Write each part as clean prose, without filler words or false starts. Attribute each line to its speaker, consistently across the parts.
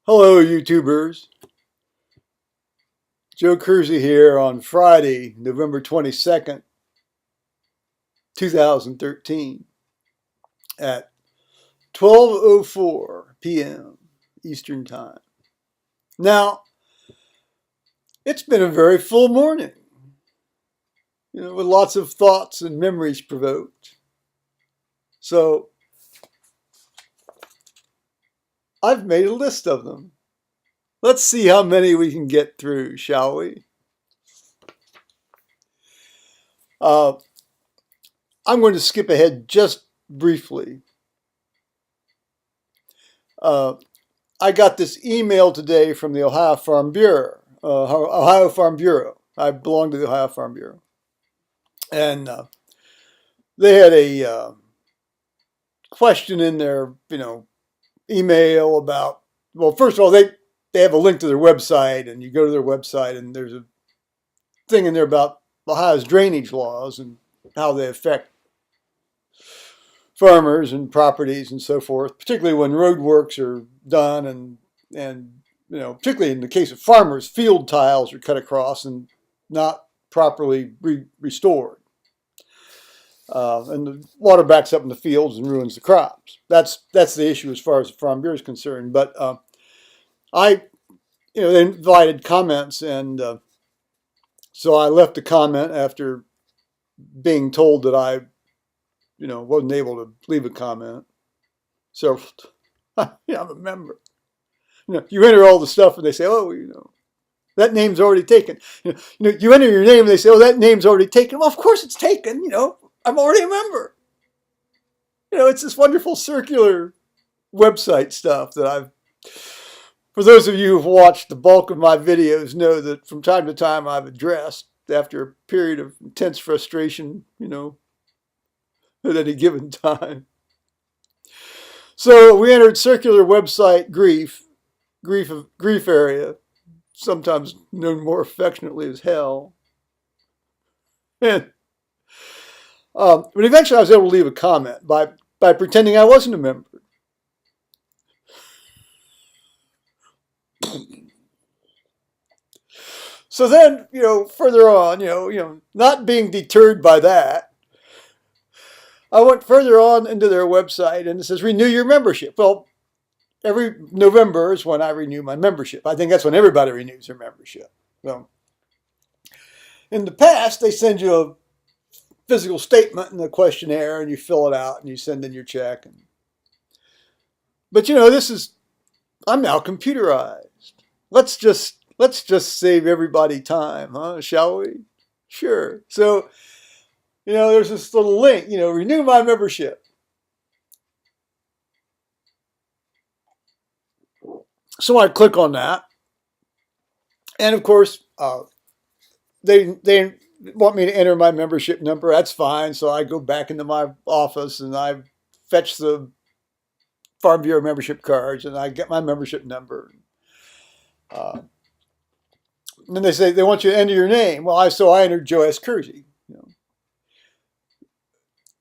Speaker 1: Hello, YouTubers. Joe Kersey here on Friday, November 22nd, 2013 at 12:04 p.m. Eastern Time. Now, it's been a very full morning, with lots of thoughts and memories provoked. So, I've made a list of them. Let's see how many we can get through, shall we? I'm going to skip ahead just briefly. I got this email today from the Ohio Farm Bureau. I belong to the Ohio Farm Bureau. And they had a question in their, email about, well, first of all, they have a link to their website, and you go to their website, and there's a thing in there about Ohio's drainage laws and how they affect farmers and properties and so forth, particularly when road works are done and particularly in the case of farmers, field tiles are cut across and not properly restored. And the water backs up in the fields and ruins the crops. That's the issue as far as the Farm Bureau is concerned. But they invited comments, and so I left a comment after being told that I wasn't able to leave a comment. So, I'm a member. You enter all the stuff, and they say, "Oh, that name's already taken." You enter your name, and they say, "Oh, that name's already taken." Well, of course it's taken. I'm already a member. It's this wonderful circular website stuff that for those of you who've watched the bulk of my videos, know that from time to time I've addressed after a period of intense frustration, at any given time. So we entered circular website grief area, sometimes known more affectionately as hell. And but eventually I was able to leave a comment by pretending I wasn't a member. So then, further on, not being deterred by that, I went further on into their website, and it says renew your membership. Well, every November is when I renew my membership. I think that's when everybody renews their membership. So, in the past, they send you a physical statement and a questionnaire, and you fill it out, and you send in your check. But I'm now computerized. Let's just save everybody time, huh? Shall we? Sure. So, there's this little link, renew my membership. So I click on that, and of course, they want me to enter my membership number. That's fine. So I go back into my office and I fetch the Farm Bureau membership cards, and I get my membership number. And then they say they want you to enter your name. Well, I entered Joe S. Kersey,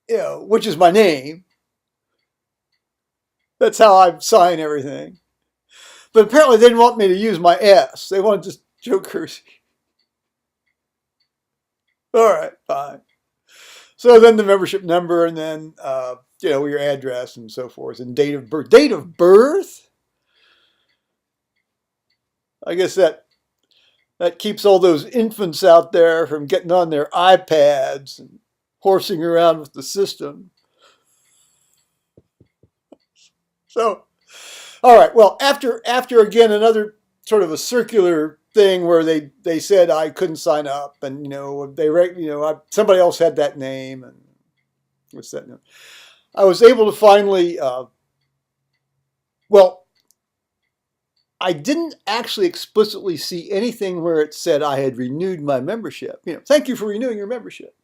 Speaker 1: which is my name. That's how I sign everything. But apparently they didn't want me to use my S. They wanted just Joe Kersey. All right, fine. So then the membership number, and then your address and so forth, and date of birth. Date of birth? I guess that keeps all those infants out there from getting on their iPads and horsing around with the system. So, all right. Well, after again another sort of a circular thing where they said I couldn't sign up, and somebody else had that name, and what's that name? I was able to finally. I didn't actually explicitly see anything where it said I had renewed my membership. Thank you for renewing your membership.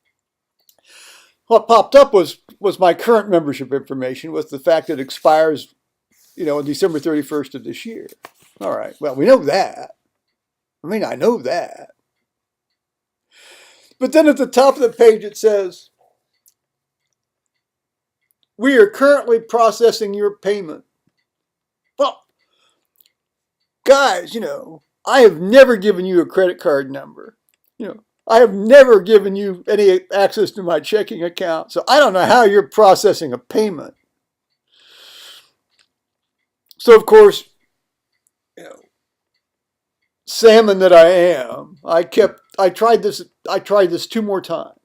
Speaker 1: What popped up was my current membership information with the fact that it expires, on December 31st of this year. All right. Well, we know that. I know that. But then at the top of the page it says, we are currently processing your payment. Well, guys, I have never given you a credit card number. I have never given you any access to my checking account, so I don't know how you're processing a payment. So of course, you know, salmon that I am, I tried this two more times.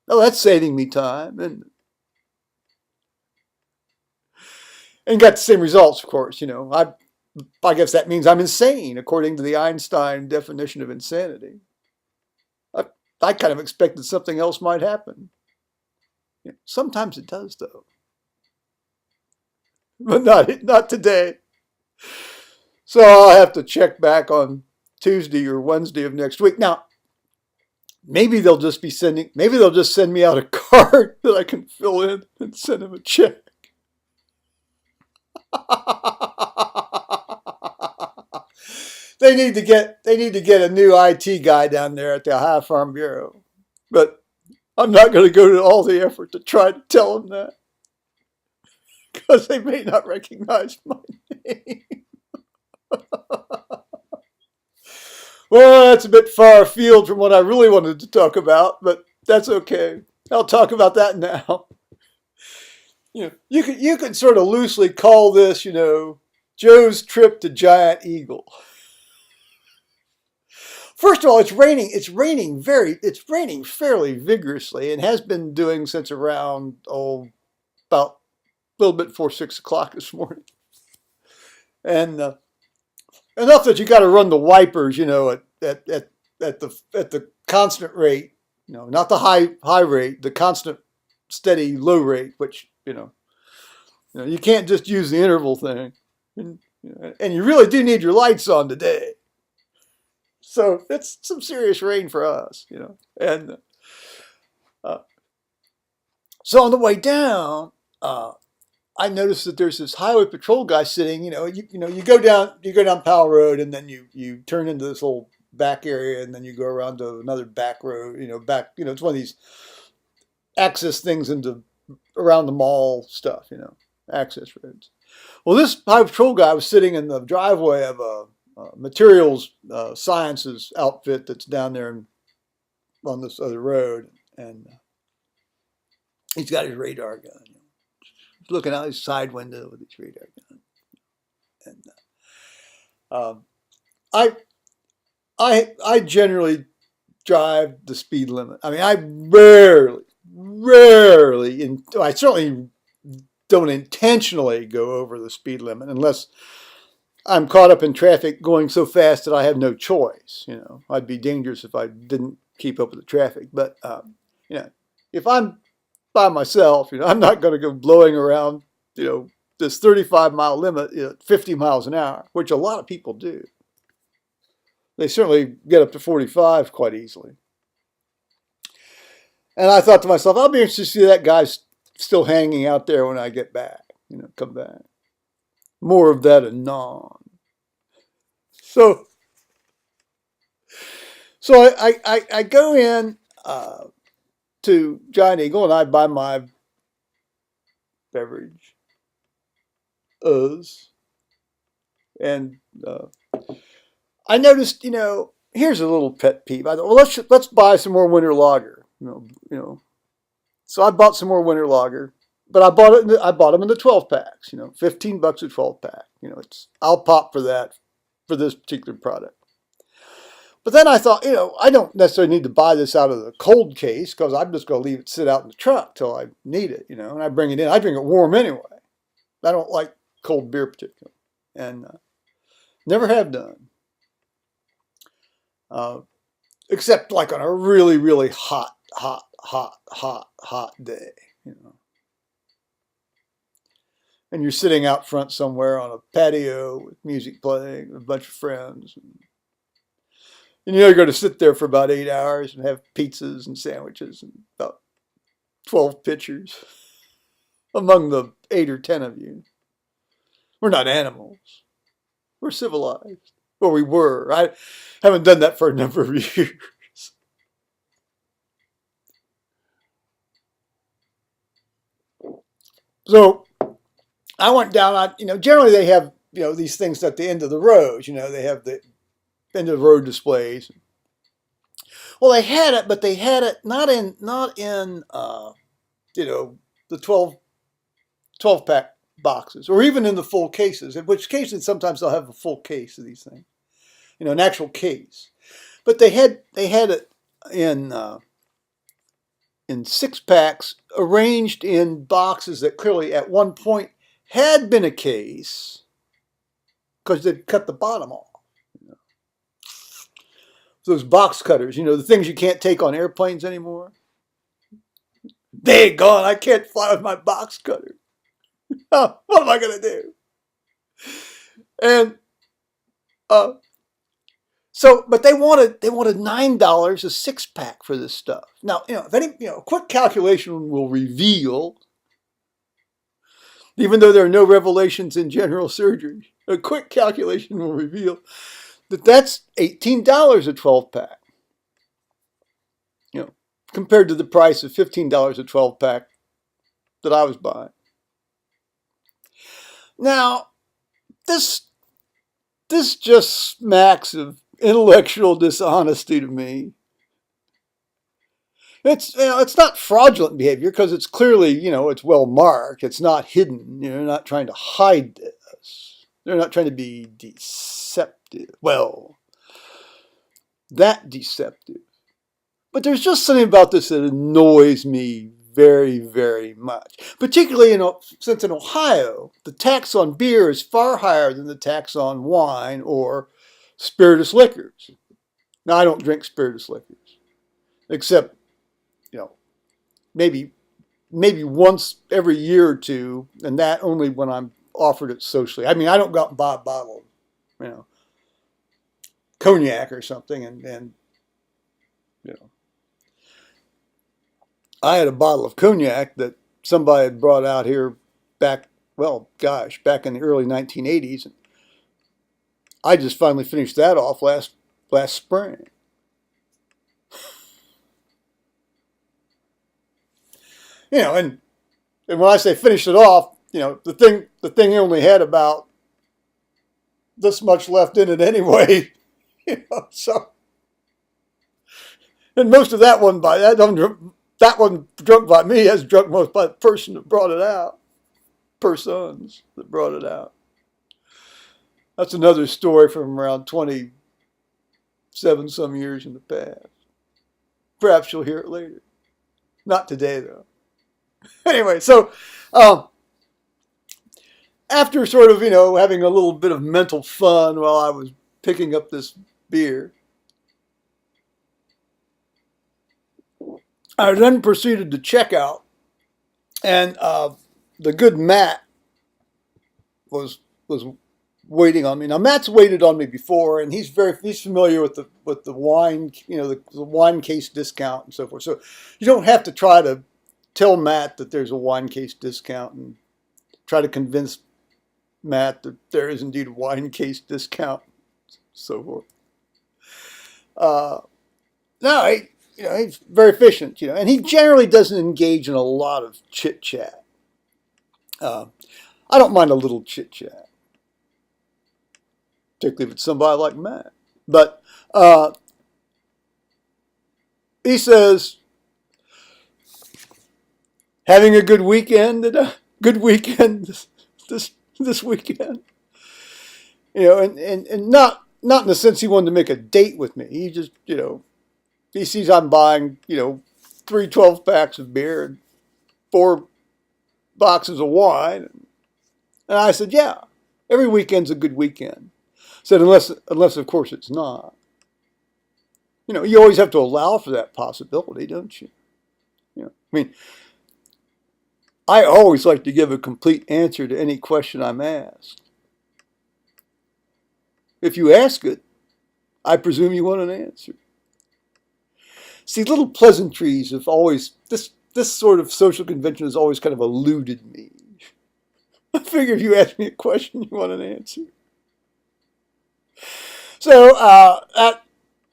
Speaker 1: Oh, that's saving me time, and got the same results, of course. I guess that means I'm insane, according to the Einstein definition of insanity. I, I kind of expected something else might happen. Sometimes it does, though, but not today. So I'll have to check back on Tuesday or Wednesday of next week. Now, maybe they'll just send me out a card that I can fill in and send them a check. They need to get a new IT guy down there at the Ohio Farm Bureau. But I'm not going to go to all the effort to try to tell them that, because they may not recognize my name. Well, that's a bit far afield from what I really wanted to talk about, but that's okay. I'll talk about that now. You can sort of loosely call this, Joe's trip to Giant Eagle. First of all, it's raining. It's raining fairly vigorously, and has been doing since around about a little bit before 6 o'clock this morning, and enough that you got to run the wipers, at the constant rate, not the high rate, the constant steady low rate, which you can't just use the interval thing, and you really do need your lights on today. So it's some serious rain for us, and so on the way down, I noticed that there's this highway patrol guy sitting. You go down Powell Road, and then you turn into this little back area, and then you go around to another back road. It's one of these access things into around the mall stuff. Access roads. Well, this highway patrol guy was sitting in the driveway of a materials sciences outfit that's down there on this other road, and he's got his radar gun. He's looking out his side window with his radar gun, and I generally drive the speed limit. I mean, I I certainly don't intentionally go over the speed limit unless I'm caught up in traffic going so fast that I have no choice. I'd be dangerous if I didn't keep up with the traffic. But if I'm by myself, I'm not going to go blowing around, this 35-mile limit at 50 miles an hour, which a lot of people do. They certainly get up to 45 quite easily. And I thought to myself, I'll be interested to see that guy's still hanging out there when I get back, come back. More of that anon. So I go in to Giant Eagle, and I buy my beverage. And I noticed, here's a little pet peeve. I thought, well, let's buy some more winter lager. So I bought some more winter lager, but I bought them in the 12 packs. $15 a 12 pack. I'll pop for that for this particular product. But then I thought, I don't necessarily need to buy this out of the cold case, because I'm just going to leave it sit out in the truck till I need it, and I bring it in. I drink it warm anyway. I don't like cold beer particularly, and never have done. Except like on a really, really hot day, And you're sitting out front somewhere on a patio with music playing with a bunch of friends. And you're going to sit there for about 8 hours and have pizzas and sandwiches and about 12 pitchers among the 8 or 10 of you. We're not animals. We're civilized. Well, we were. I haven't done that for a number of years. So I went down. Generally they have these things at the end of the road. They have the end of the road displays. Well, they had it, but they had it not in the 12 pack boxes, or even in the full cases. In which cases, sometimes they'll have a full case of these things, an actual case. But they had it in 6 packs, arranged in boxes that clearly at one point had been a case, because they'd cut the bottom off. Those box cutters, the things you can't take on airplanes anymore. They're gone. I can't fly with my box cutter. What am I going to do? And but they wanted $9 a 6 pack for this stuff. Now, if a quick calculation will reveal, even though there are no revelations in general surgery, a quick calculation will reveal that that's $18 a 12 pack. Compared to the price of $15 a 12 pack that I was buying. Now, this just smacks of intellectual dishonesty to me. It's not fraudulent behavior, because it's clearly, it's well marked. It's not hidden. They're not trying to hide this. They're not trying to be deceptive. Well, that deceptive. But there's just something about this that annoys me very, very much. Particularly, since in Ohio, the tax on beer is far higher than the tax on wine or spirituous liquors. Now, I don't drink spirituous liquors, except, maybe once every year or two, and that only when I'm offered it socially. I mean, I don't go out and buy a bottle of, cognac or something, and I had a bottle of cognac that somebody had brought out here back in the early 1980s. And I just finally finished that off last spring. And when I say finished it off, the thing only had about this much left in it anyway. So, and most of that wasn't that wasn't drunk by me. That's drunk most by the person that brought it out. Persons that brought it out. That's another story from around 27 some years in the past. Perhaps you'll hear it later. Not today, though. Anyway, so after sort of, having a little bit of mental fun while I was picking up this beer, I then proceeded to check out, and the good Matt was waiting on me. Now, Matt's waited on me before, and he's familiar with the wine, the wine case discount and so forth. So you don't have to try to tell Matt that there's a wine case discount and try to convince Matt that there is indeed a wine case discount, so forth. No, he's very efficient, and he generally doesn't engage in a lot of chit chat. I don't mind a little chit chat, particularly if it's somebody like Matt. But he says, having a good weekend, this weekend, and not in the sense he wanted to make a date with me. He just, he sees I'm buying, 3 12 packs of beer and 4 boxes of wine. And I said, yeah, every weekend's a good weekend. I said, unless of course it's not. You always have to allow for that possibility, don't you? I always like to give a complete answer to any question I'm asked. If you ask it, I presume you want an answer. See, little pleasantries have always, this sort of social convention has always kind of eluded me. I figure if you ask me a question, you want an answer. So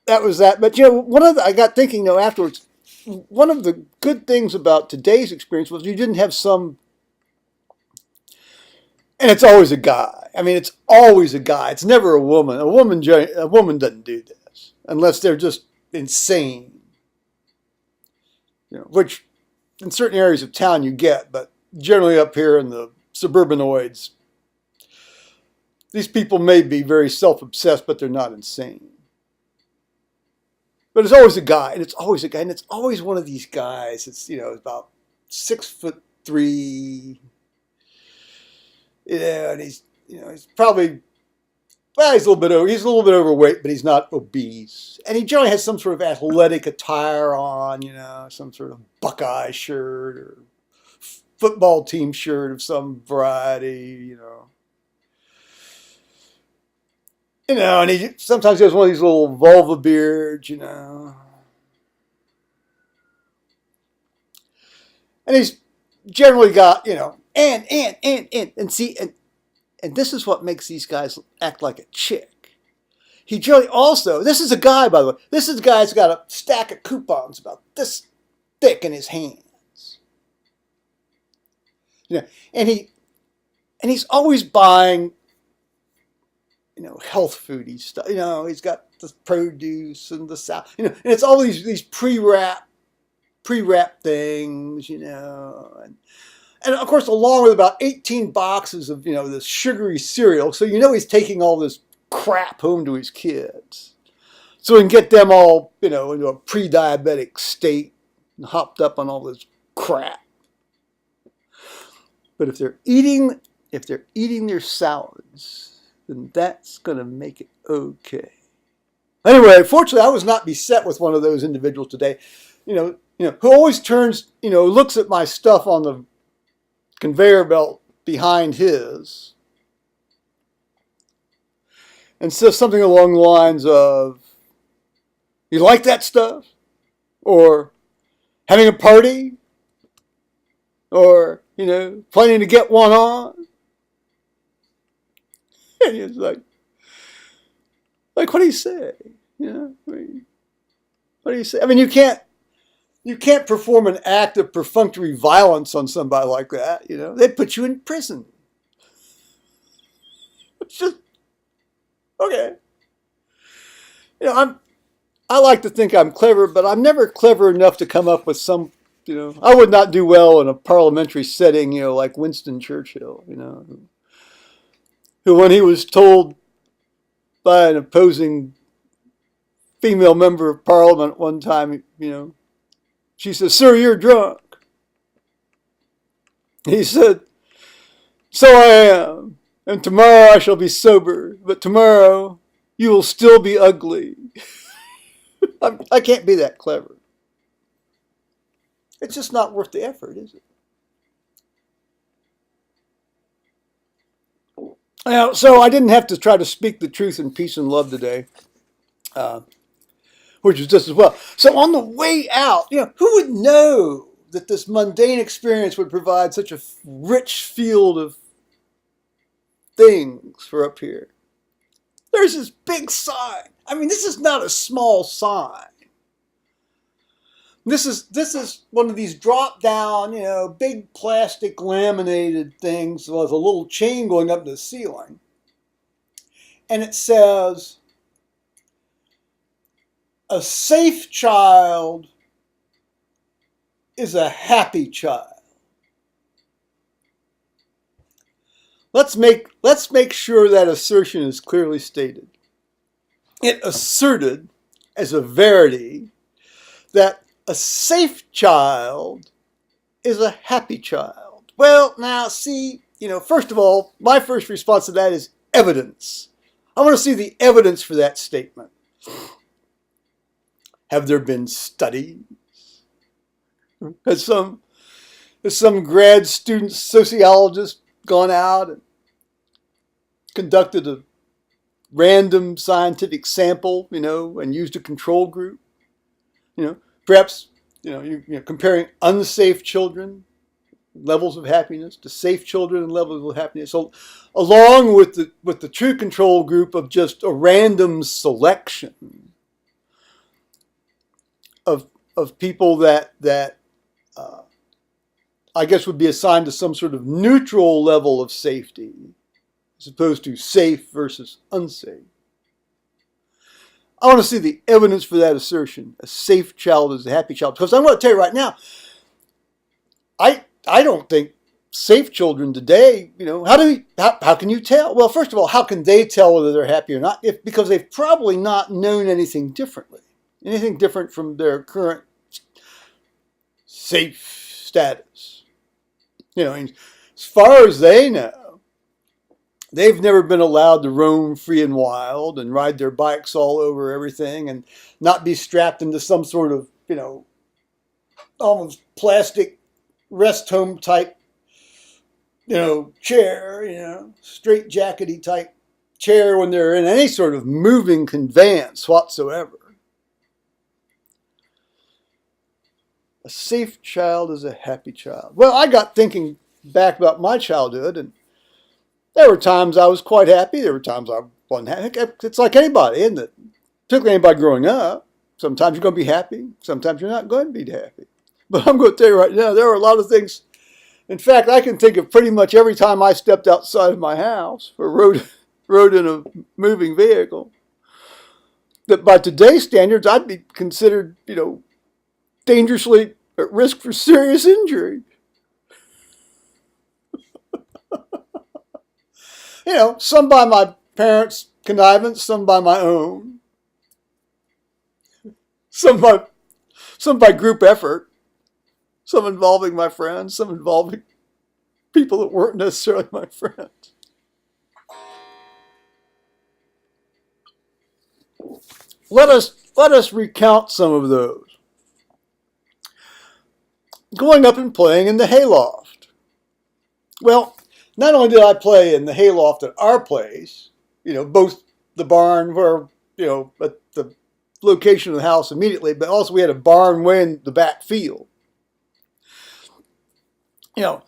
Speaker 1: that was that. But I got thinking afterwards. One of the good things about today's experience was you didn't have and it's always a guy. I mean, it's always a guy. It's never a woman. A woman doesn't do this unless they're just insane. Which in certain areas of town you get, but generally up here in the suburbanoids, these people may be very self-obsessed, but they're not insane. But it's always a guy, and it's always a guy, and it's always one of these guys. It's about 6'3", and he's probably, well, he's a little bit overweight, but he's not obese, and he generally has some sort of athletic attire on, some sort of Buckeye shirt or football team shirt of some variety, and he sometimes has one of these little vulva beards, and he's generally got, and see, and this is what makes these guys act like a chick. He generally also, this is a guy, by the way, this is a guy who's got a stack of coupons about this thick in his hands. And he's always buying, health foody stuff. He's got the produce and the salad, and it's all these pre-wrap things, and of course, along with about 18 boxes of, this sugary cereal. So, he's taking all this crap home to his kids. So he can get them all, into a pre-diabetic state and hopped up on all this crap. But if they're eating their salads, then that's going to make it okay. Anyway, fortunately, I was not beset with one of those individuals today, who always turns, looks at my stuff on the conveyor belt behind his and says something along the lines of, "You like that stuff?" Or "Having a party?" Or, planning to get one on? And he's like, what do you say? What do you say? I mean, you can't perform an act of perfunctory violence on somebody like that. They'd put you in prison. It's just, okay. I like to think I'm clever, but I'm never clever enough to come up with some, I would not do well in a parliamentary setting, like Winston Churchill, who when he was told by an opposing female member of parliament one time, she says, "Sir, you're drunk." He said, "So I am, and tomorrow I shall be sober, but tomorrow you will still be ugly." I can't be that clever. It's just not worth the effort, is it? So I didn't have to try to speak the truth in peace and love today, which is just as well. So on the way out, who would know that this mundane experience would provide such a rich field of things for up here? There's this big sign. I mean, this is not a small sign. This is one of these drop down, big plastic laminated things with a little chain going up to the ceiling. And it says, "A safe child is a happy child." Let's make sure that assertion is clearly stated. It asserted as a verity that a safe child is a happy child. Well, now, see, first of all, my first response to that is evidence. I want to see the evidence for that statement. Have there been studies? Has some grad student sociologist gone out and conducted a random scientific sample, and used a control group? Perhaps, you're comparing unsafe children, levels of happiness, to safe children and levels of happiness. So, along with the true control group of just a random selection of people that I guess would be assigned to some sort of neutral level of safety, as opposed to safe versus unsafe. I want to see the evidence for that assertion. A safe child is a happy child. Because I'm going to tell you right now, I don't think safe children today, how can you tell? Well, first of all, how can they tell whether they're happy or not? Because they've probably not known anything different from their current safe status. As far as they know, they've never been allowed to roam free and wild and ride their bikes all over everything and not be strapped into some sort of, almost plastic rest home type, chair, straight jackety type chair when they're in any sort of moving conveyance whatsoever. A safe child is a happy child. Well, I got thinking back about my childhood, and there were times I was quite happy. There were times I wasn't happy. It's like anybody, isn't it? Particularly anybody growing up. Sometimes you're going to be happy. Sometimes you're not going to be happy. But I'm going to tell you right now, there are a lot of things. In fact, I can think of pretty much every time I stepped outside of my house or rode in a moving vehicle that by today's standards, I'd be considered, dangerously at risk for serious injury. Some by my parents' connivance, some by my own, some by group effort, some involving my friends, some involving people that weren't necessarily my friends. Let us recount some of those. Going up and playing in the hayloft. Well, not only did I play in the hayloft at our place, both the barn where, at the location of the house immediately, but also we had a barn way in the back field. The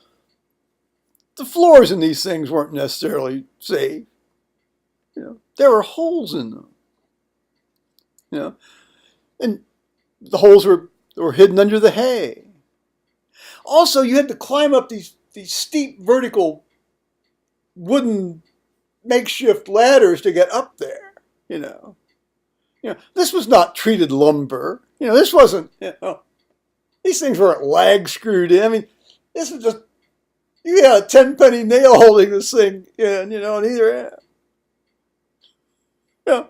Speaker 1: floors in these things weren't necessarily safe. There were holes in them. And the holes were hidden under the hay. Also, you had to climb up these steep vertical wooden makeshift ladders to get up there. This was not treated lumber. This wasn't. These things weren't lag screwed in. I mean, this was just you had a 10-penny nail holding this thing in, on either end.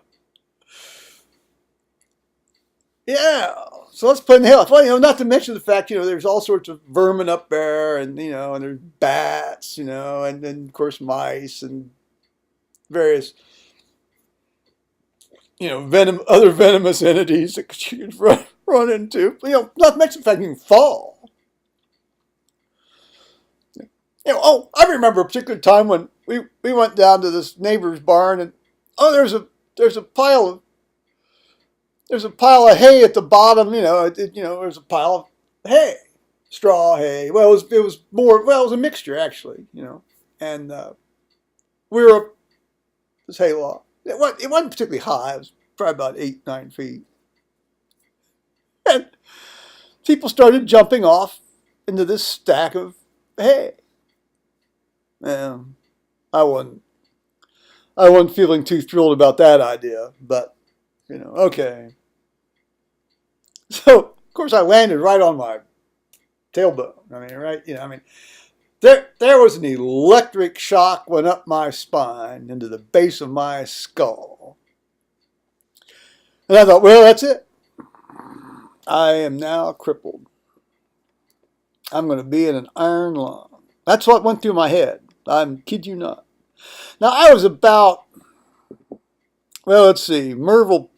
Speaker 1: Yeah. So let's play in the hayloft. Well, not to mention the fact, there's all sorts of vermin up there, and and there's bats, and then of course mice and various, other venomous entities that you could run into. Not to mention the fact you can fall. I remember a particular time when we went down to this neighbor's barn, and there's a pile of hay at the bottom. There's a pile of hay, straw hay. Well, it was more. Well, it was a mixture actually. And we were up this hayloft. It wasn't particularly high. It was probably about 8-9 feet. And people started jumping off into this stack of hay. I wasn't feeling too thrilled about that idea, but okay. So of course I landed right on my tailbone. There was an electric shock went up my spine into the base of my skull, and I thought, well, that's it. I am now crippled. I'm going to be in an iron lung. That's what went through my head. I kid you not. Now, I was about, let's see, Merville,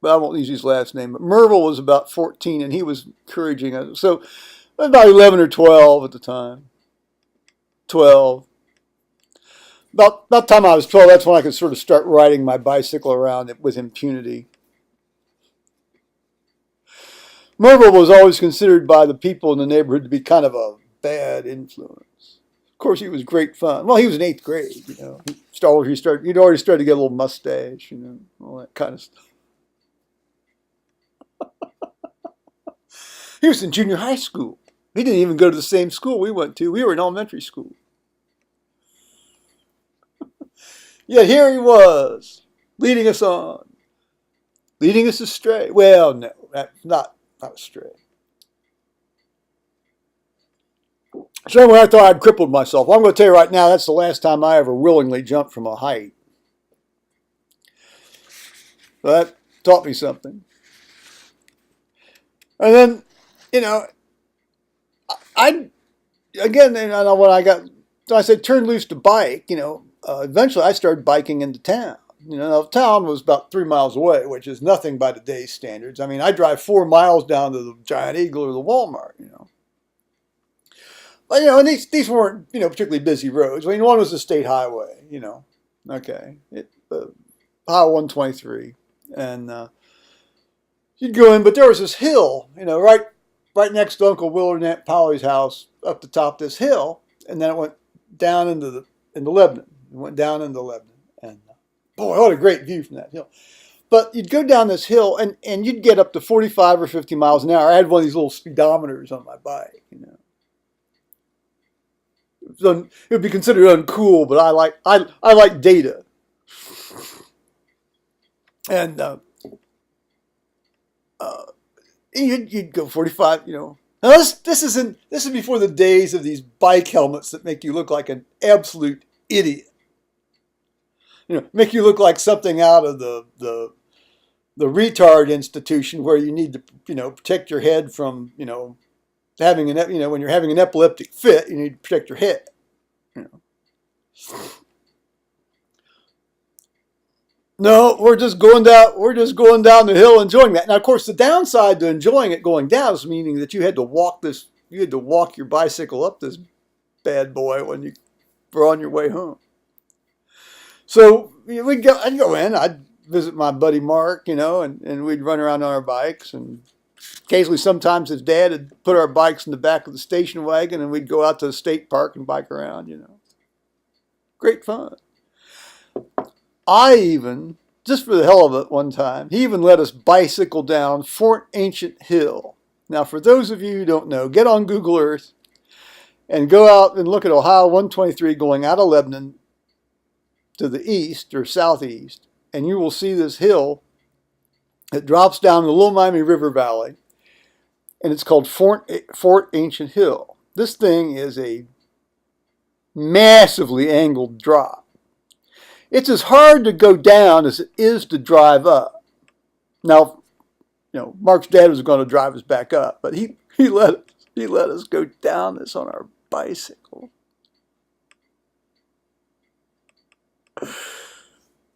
Speaker 1: I won't use his last name, but Merville was about 14, and he was encouraging us. So, I was about 11 or 12 at the time. 12. About the time I was 12, that's when I could sort of start riding my bicycle around with impunity. Merville was always considered by the people in the neighborhood to be kind of a bad influence. Of course, he was great fun. Well, he was in 8th grade, He'd already started to get a little mustache, all that kind of stuff. He was in junior high school. He didn't even go to the same school we went to. We were in elementary school. Yet here he was, leading us on, leading us astray. Well, no, not astray. So when I thought I'd crippled myself, well, I'm going to tell you right now, that's the last time I ever willingly jumped from a height. So that taught me something. And then, you know, I again, when I said turn loose to bike, eventually I started biking into town. The town was about 3 miles away, which is nothing by today's standards. I mean, I drive 4 miles down to the Giant Eagle or the Walmart. But, and these weren't, particularly busy roads. I mean, one was a state highway, okay. Highway 123. And you'd go in, but there was this hill, right next to Uncle Willard and Aunt Polly's house, up the top of this hill. And then it went down into Lebanon. It went down into Lebanon. And boy, what a great view from that hill. But you'd go down this hill, and you'd get up to 45 or 50 miles an hour. I had one of these little speedometers on my bike, It would be considered uncool, but I like data. And you'd go 45, Now this is before the days of these bike helmets that make you look like an absolute idiot. Make you look like something out of the retard institution where you need to, protect your head from, having when you're having an epileptic fit, you need to protect your head. No, we're just going down the hill enjoying that. Now, of course, the downside to enjoying it going down is meaning that you had to walk your bicycle up this bad boy when you were on your way home. So I'd go in, I'd visit my buddy Mark, and we'd run around on our bikes, and occasionally, sometimes his dad would put our bikes in the back of the station wagon, and we'd go out to the state park and bike around, Great fun. I even, just for the hell of it one time, he even let us bicycle down Fort Ancient Hill. Now, for those of you who don't know, get on Google Earth and go out and look at Ohio 123 going out of Lebanon to the east or southeast, and you will see this hill that drops down the Little Miami River Valley, and it's called Fort Ancient Hill. This thing is a massively angled drop. It's as hard to go down as it is to drive up. Now, Mark's dad was going to drive us back up, but he let us go down this on our bicycle.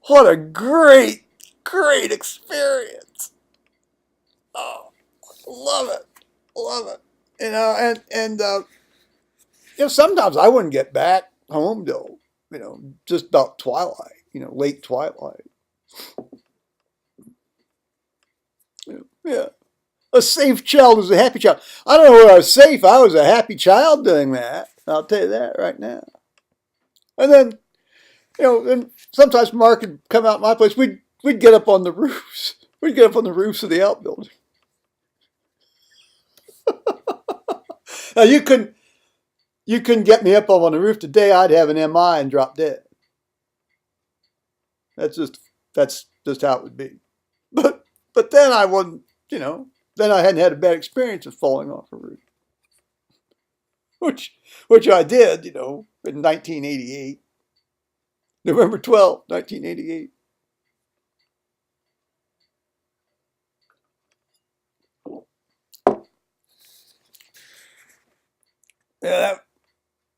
Speaker 1: What a great experience! Oh, love it. Sometimes I wouldn't get back home till, just about twilight, late twilight. Yeah. A safe child is a happy child. I don't know whether I was safe. I was a happy child doing that. I'll tell you that right now. And then, and sometimes Mark would come out my place. We'd get up on the roofs. We'd get up on the roofs of the outbuilding. Now you couldn't get me up on the roof today. I'd have an MI and drop dead. That's just how it would be. But then I wouldn't, then I hadn't had a bad experience of falling off a roof. Which I did, in 1988. November 12th, 1988. Yeah,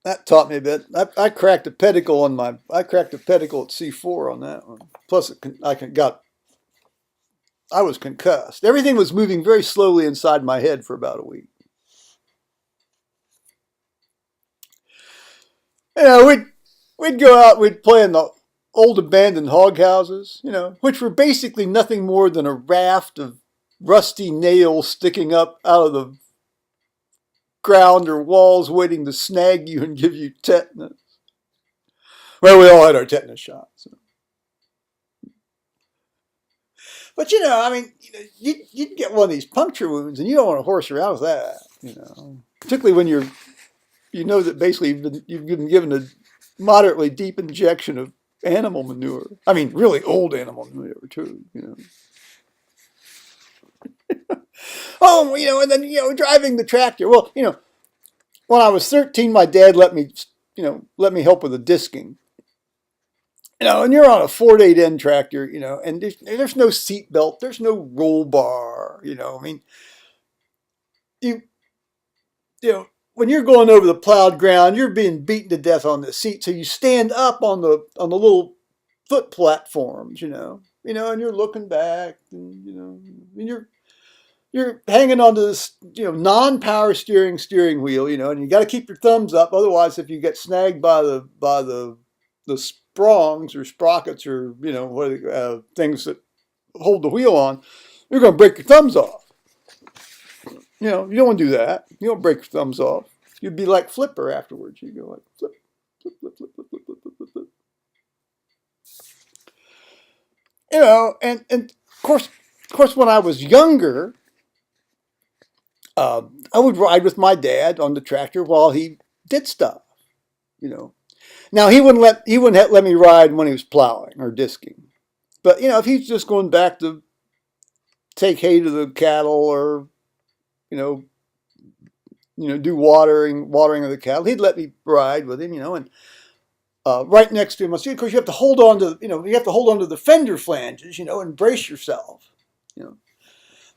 Speaker 1: that taught me a bit. I cracked a pedicle at C4 on that one. Plus, I was concussed. Everything was moving very slowly inside my head for about a week. We'd go out, we'd play in the old abandoned hog houses, which were basically nothing more than a raft of rusty nails sticking up out of the ground or walls waiting to snag you and give you tetanus. Well, we all had our tetanus shots. But, you'd get one of these puncture wounds, and you don't want to horse around with that, Particularly when that basically you've been given a moderately deep injection of animal manure. I mean, really old animal manure too. Oh, and then driving the tractor. Well, when I was 13, my dad let me help with the disking. And you're on a Ford 8N tractor, and there's no seat belt, there's no roll bar. I mean, you when you're going over the plowed ground, you're being beaten to death on the seat. So you stand up on the little foot platforms, and you're looking back, and you're hanging onto this, non-power steering wheel, and you got to keep your thumbs up. Otherwise, if you get snagged by the sprongs or sprockets or things that hold the wheel on, you're going to break your thumbs off. You don't want to do that. You don't break your thumbs off. You'd be like Flipper afterwards. You go like flip, flip, flip, flip, flip, flip, flip, flip, flip. And of course, when I was younger, I would ride with my dad on the tractor while he did stuff. Now he wouldn't let me ride when he was plowing or disking. But if he's just going back to take hay to the cattle or do watering of the cattle, he'd let me ride with him. And right next to him, of course, you have to hold on to the fender flanges, and brace yourself.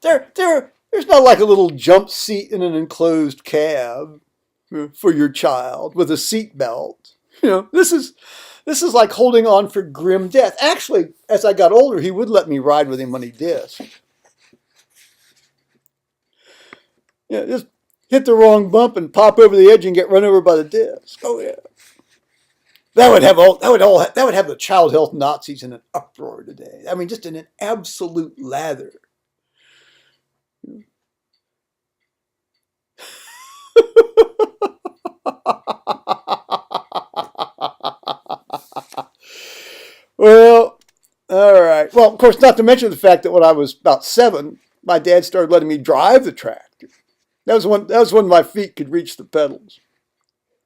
Speaker 1: There's not like a little jump seat in an enclosed cab for your child with a seat belt. This is like holding on for grim death. Actually, as I got older, he would let me ride with him when he disked. Just hit the wrong bump and pop over the edge and get run over by the disc. Oh yeah. That would have the child health Nazis in an uproar today. I mean, just in an absolute lather. Well, all right. Well, of course, not to mention the fact that when I was about 7, my dad started letting me drive the tractor. That was when my feet could reach the pedals.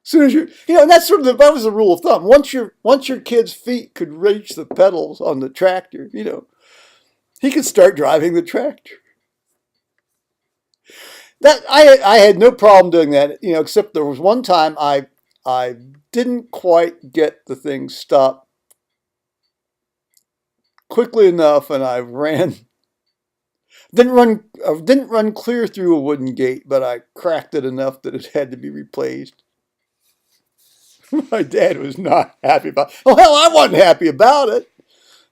Speaker 1: As soon as and that's that was the rule of thumb. Once your kid's feet could reach the pedals on the tractor, he could start driving the tractor. That I had no problem doing that, except there was one time I didn't quite get the thing stopped quickly enough, and I didn't run clear through a wooden gate, but I cracked it enough that it had to be replaced. My dad was not happy about it. Oh, hell, I wasn't happy about it.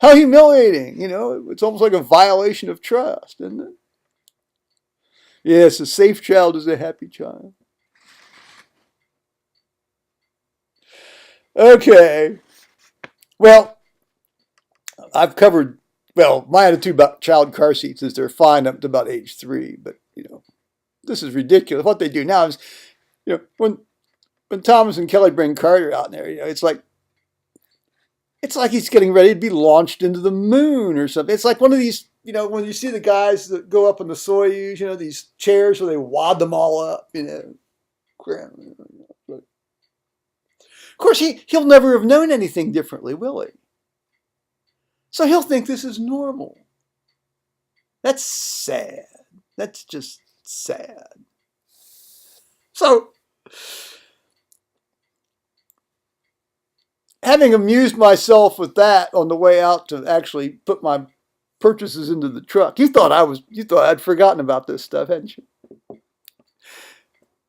Speaker 1: How humiliating, It's almost like a violation of trust, isn't it? Yes, a safe child is a happy child. Okay. Well, I've covered, my attitude about child car seats is they're fine up to about age 3, but, this is ridiculous. What they do now is, when Thomas and Kelly bring Carter out there, it's like he's getting ready to be launched into the moon or something. It's like one of these, when you see the guys that go up in the Soyuz, these chairs where they wad them all up, Of course, he'll never have known anything differently, will he? So he'll think this is normal. That's sad. That's just sad. So, having amused myself with that on the way out to actually put my purchases into the truck, you thought I'd forgotten about this stuff, hadn't you?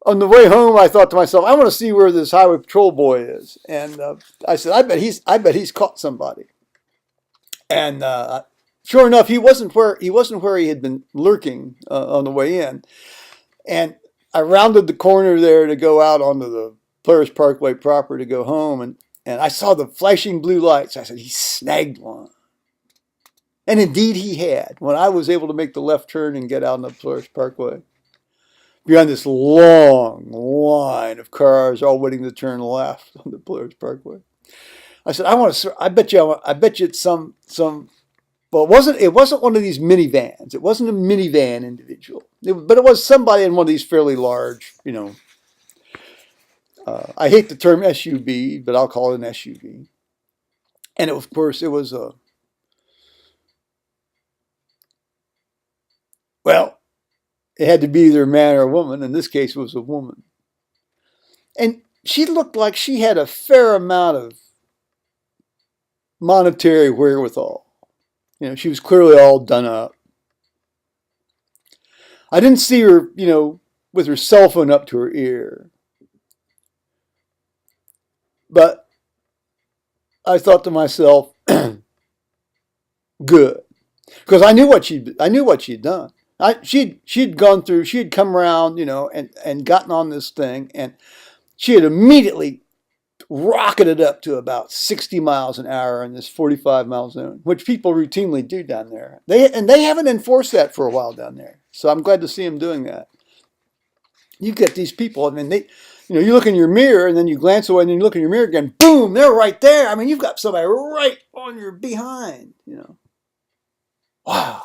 Speaker 1: On the way home, I thought to myself, I want to see where this highway patrol boy is, and I said, I bet he's caught somebody. And sure enough, he wasn't where he had been lurking on the way in. And I rounded the corner there to go out onto the Polaris Parkway proper to go home, and I saw the flashing blue lights. I said, he snagged one. And indeed he had, when I was able to make the left turn and get out on the Polaris Parkway. Behind this long line of cars all waiting to turn left on the Polaris Parkway. I said, I bet you it's some, well, it wasn't one of these minivans. It wasn't a minivan individual. But it was somebody in one of these fairly large, I hate the term SUV, but I'll call it an SUV. And of course, it was a, well, it had to be either a man or a woman. In this case, it was a woman. And she looked like she had a fair amount of monetary wherewithal. She was clearly all done up. I didn't see her, with her cell phone up to her ear. But I thought to myself, good, because I knew what she'd done. She'd gone through. She had come around, and gotten on this thing, and she had immediately rocketed up to about 60 miles an hour in this 45-mile zone, which people routinely do down there. They haven't enforced that for a while down there, so I'm glad to see them doing that. You get these people. I mean, you look in your mirror and then you glance away and then you look in your mirror again. Boom, they're right there. I mean, you've got somebody right on your behind. Wow.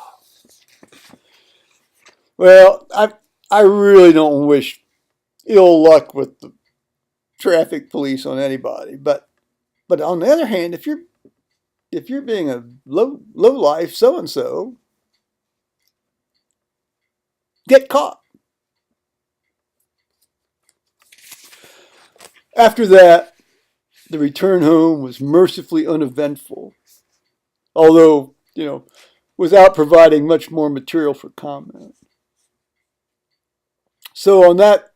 Speaker 1: Well, I really don't wish ill luck with the traffic police on anybody, but on the other hand, if you're being a low life so and so, get caught. After that, the return home was mercifully uneventful, although without providing much more material for comment. So on that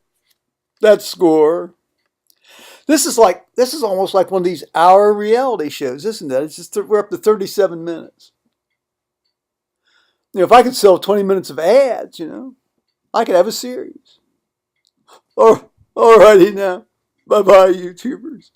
Speaker 1: score, this is almost like one of these hour reality shows, isn't it? It's just we're up to 37 minutes. If I could sell 20 minutes of ads, I could have a series. Oh, all righty now. Bye-bye, YouTubers.